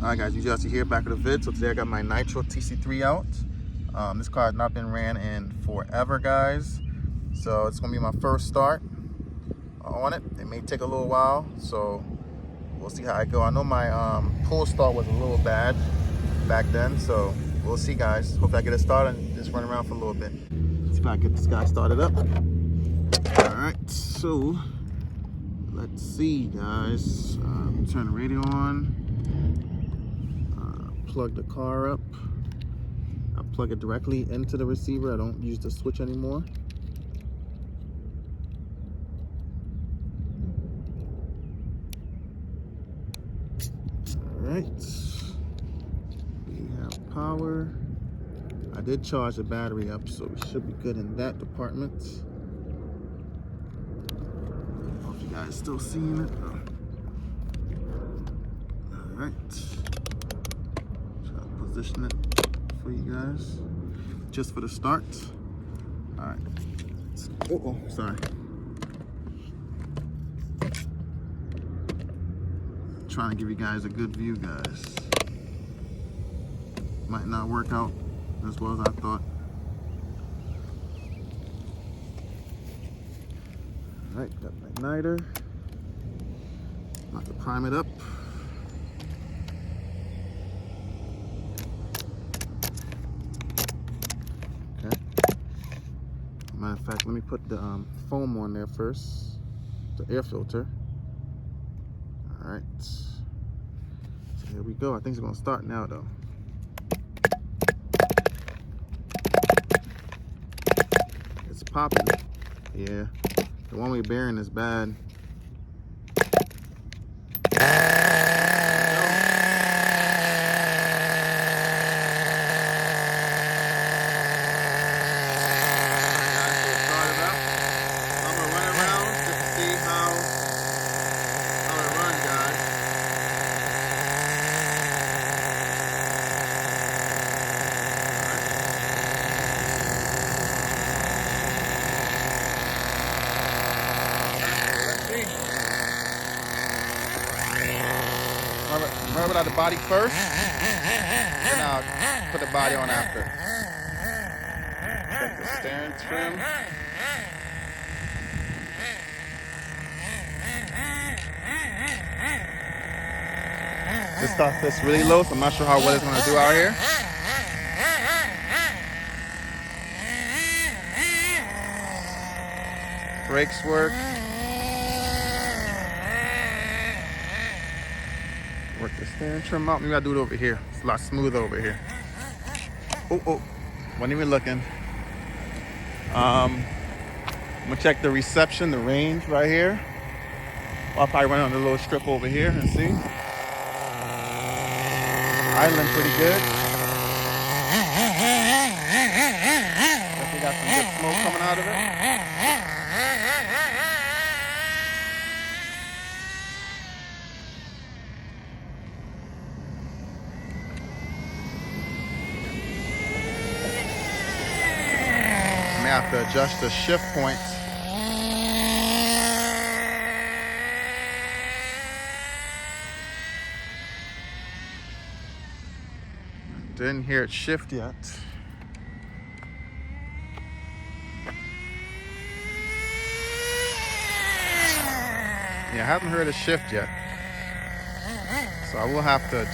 Alright guys, UDRC here, back with a vid. So today I got my Nitro Tc3 out. This car has not been ran in forever, guys. So it's gonna be my first start on it. It may take a little while, so we'll see how I go. I know my pull start was a little bad back then, so we'll see, guys. Hopefully I get it started and just run around for a little bit. Let's see if I can get this guy started up. Alright, so let's see, guys. Turn the radio on. Plug the car up. I plug it directly into the receiver. I don't use the switch anymore. All right, we have power. I did charge the battery up, so we should be good in that department. I don't know if you guys still seeing it. All right. Position it for you guys just for the start. All right. Oh, sorry. Trying to give you guys a good view, guys. Might not work out as well as I thought. All right, got my igniter. About to prime it up. Matter of fact, let me put the foam on there first, the air filter. All right, so here we go. I think it's gonna start now, though. It's popping. Yeah, the one-way bearing is bad. Rub it out the body first, then I'll put the body on after. Check the steering trim. This stuff is really low, so I'm not sure how well it's going to do out here. Brakes work. Work the steering trim out. Maybe I'll do it over here. It's a lot smoother over here. Oh, wasn't even looking. I'm gonna check the reception, the range right here. I'll probably run on the little strip over here and see. Idling pretty good. Definitely got some good smoke coming out of it. May have to adjust the shift points. Didn't hear it shift yet. Yeah, I haven't heard it shift yet. So I will have to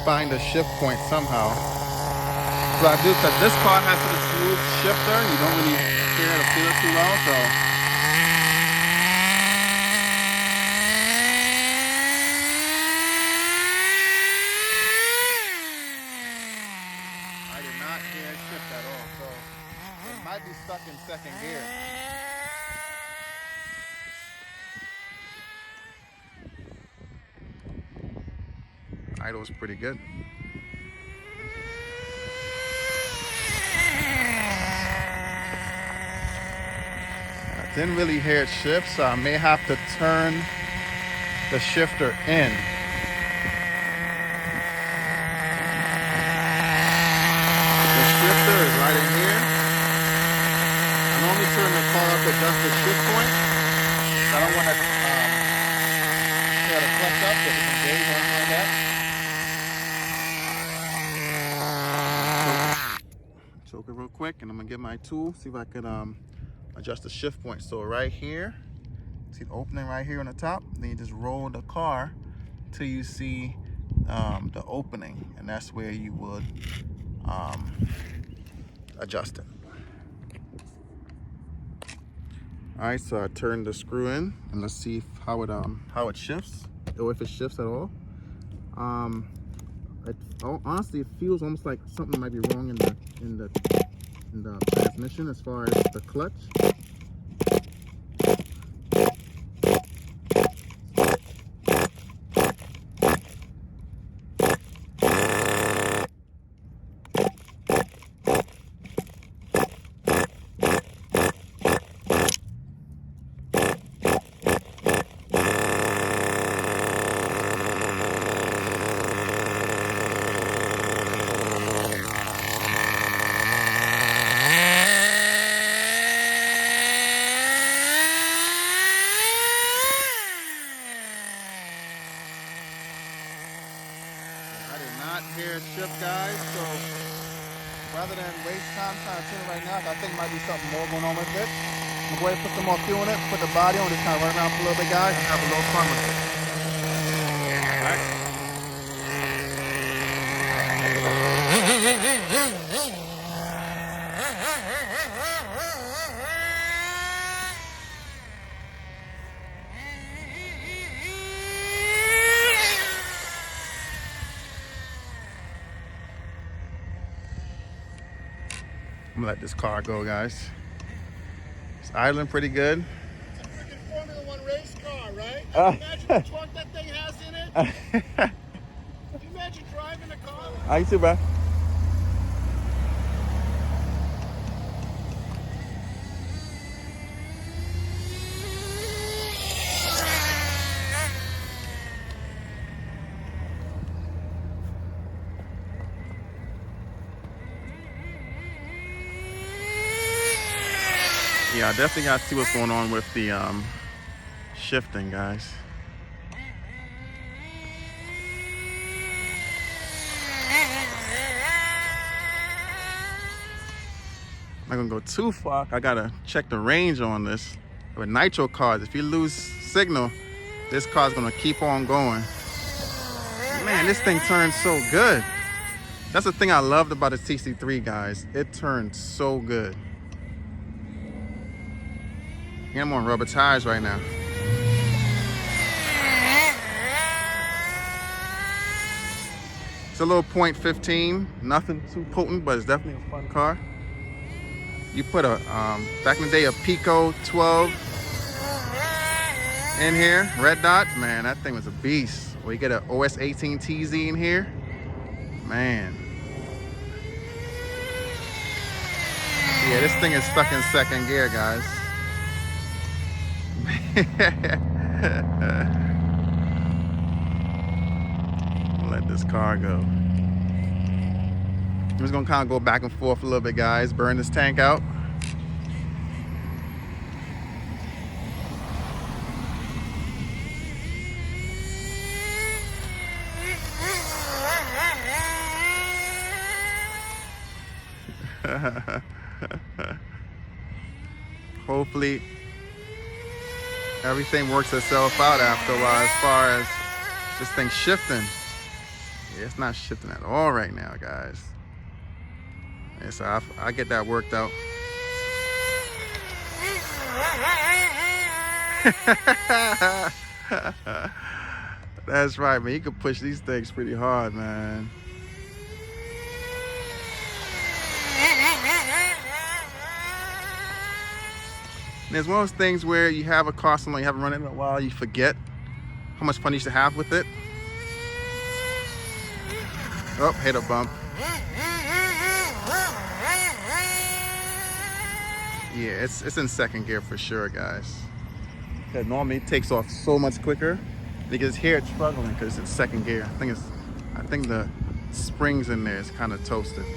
find a shift point somehow. So I do, because this car has a smooth shifter, you don't really hear it or feel it too well, so. I did not hear it shift at all, so it might be stuck in second gear. Idle's pretty good. Didn't really hear it shift, so I may have to turn the shifter in. The shifter is right in here. I normally turn the car up to adjust the shift point. I don't want to tear the clutch up if it's engaged or anything like that. it real quick, and I'm gonna get my tool, see if I can adjust the shift point. So right here, see the opening right here on the top, then you just roll the car till you see the opening, and that's where you would adjust it. All right, so I turned the screw in, and let's see how it shifts, or if it shifts at all. Honestly, it feels almost like something might be wrong in the transmission as far as the clutch. Here shift, guys, so rather than waste time trying to tune it right now, I think there might be something more going on with it. I'm going to go ahead and put some more fuel in it, put the body on, just kind of run around for a little bit, guys, and have a little fun with it. All right. I'm gonna let this car go, guys. It's idling pretty good. It's a freaking Formula One race car, right? Imagine the torque that thing has in it. Can you imagine driving a car? How you too, bro? Yeah, I definitely gotta see what's going on with the shifting, guys. I'm not gonna go too far. I gotta check the range on this. With nitro cars, if you lose signal, this car's gonna keep on going. Man, this thing turns so good. That's the thing I loved about the TC3, guys. It turned so good. Yeah, I'm on rubber tires right now. It's a little .15, nothing too potent, but it's definitely a fun car. You put a, back in the day, a Pico 12 in here, red dot, man, that thing was a beast. Or you get an OS 18 TZ in here, man. Yeah, this thing is stuck in second gear, guys. Let this car go. I'm just gonna kind of go back and forth a little bit, guys. Burn this tank out. Hopefully everything works itself out after a while as far as this thing shifting. Yeah, it's not shifting at all right now, guys. Yeah, so I get that worked out. That's right, man. You can push these things pretty hard, man. And it's one of those things where you have a car somewhere, you haven't run it in a while, you forget how much fun you used to have with it. Oh, hit a bump. Yeah, it's in second gear for sure, guys. Because normally it takes off so much quicker. Because here it's struggling because it's second gear. I think the springs in there is kind of toasted. So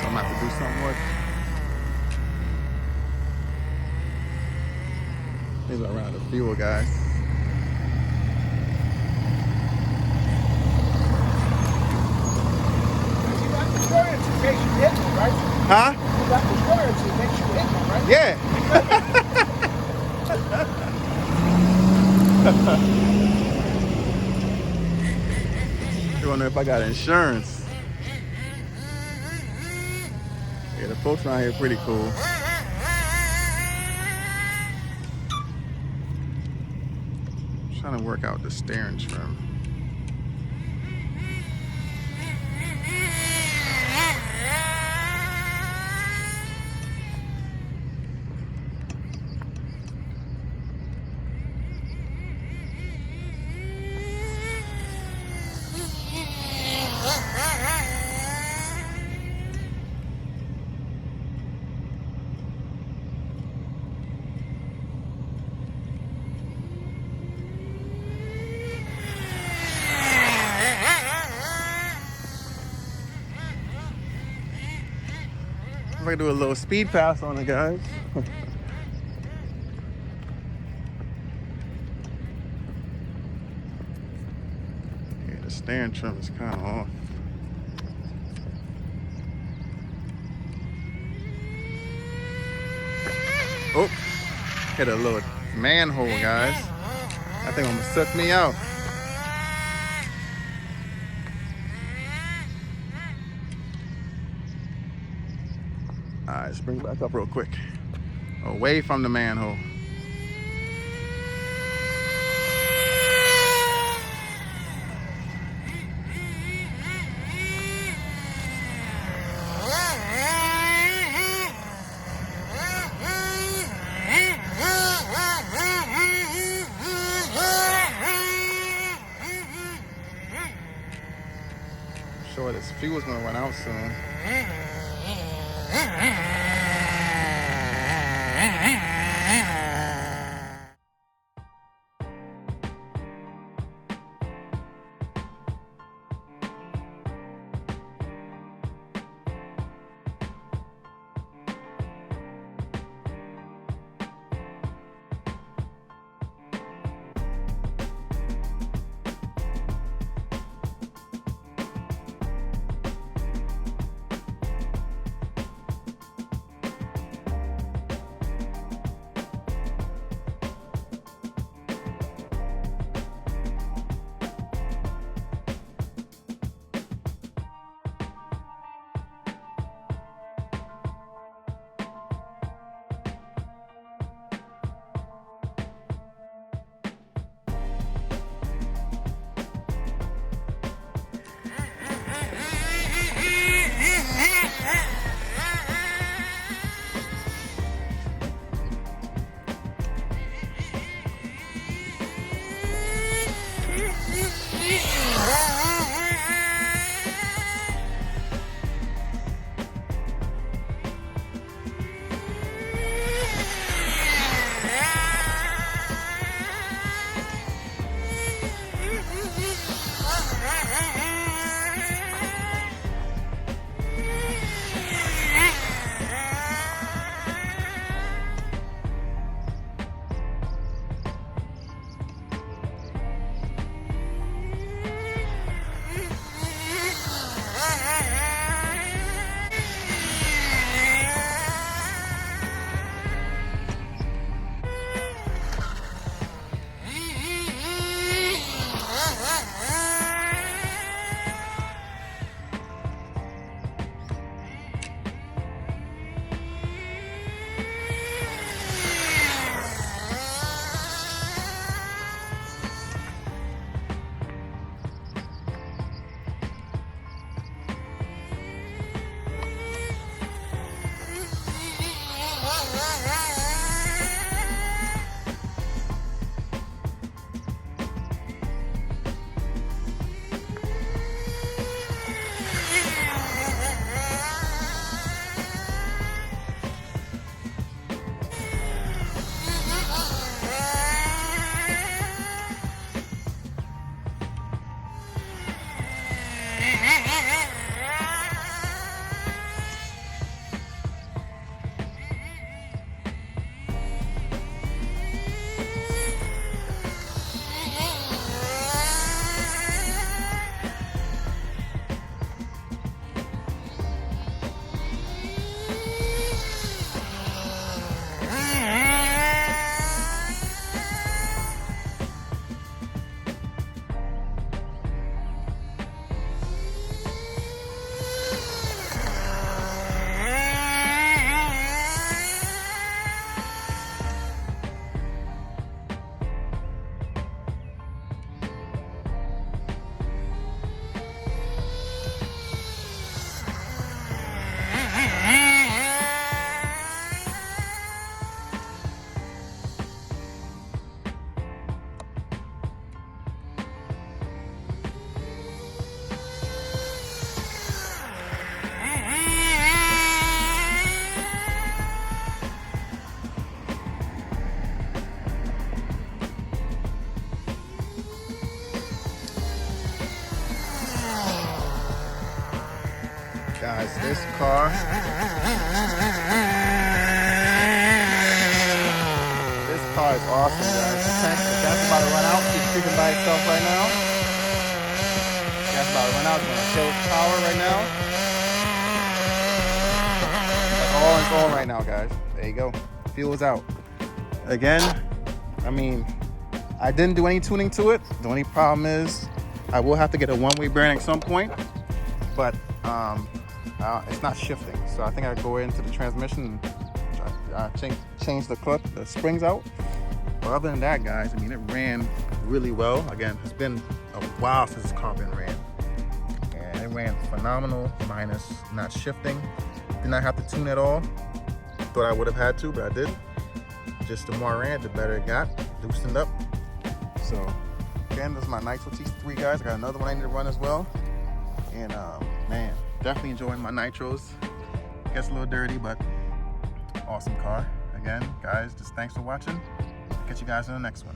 I'm gonna have to do something with it. These are around the fuel, guys. You got the You wonder if I got insurance. Yeah, the folks around here are pretty cool. I'm trying to work out the steering trim. I'm gonna do a little speed pass on it, guys. Yeah, the steering trim is kind of off. Oh, hit a little manhole, guys. I think I'm gonna suck me out. All right, let's bring it back up real quick. Away from the manhole. Sure, this fuel's gonna run out soon. Guys, this car, is awesome, guys. The gas is about to run out. It's creeping by itself right now. The gas is about to run out. It's gonna kill its power right now. That's all it's on right now, guys. There you go. Fuel is out. Again, I mean, I didn't do any tuning to it. The only problem is I will have to get a one-way bearing at some point, but it's not shifting. So I think I go into the transmission and change the clutch, the springs out. But other than that, guys, I mean, it ran really well. Again, it's been a while since this car been ran. And it ran phenomenal, minus not shifting. Did not have to tune at all. Thought I would have had to, but I didn't. Just the more I ran, the better it got, loosened up. So again, this is my Nitro Tc3, guys. I got another one I need to run as well. And man, definitely enjoying my nitros. Gets a little dirty, but awesome car. Again, guys, just thanks for watching. Catch you guys in the next one.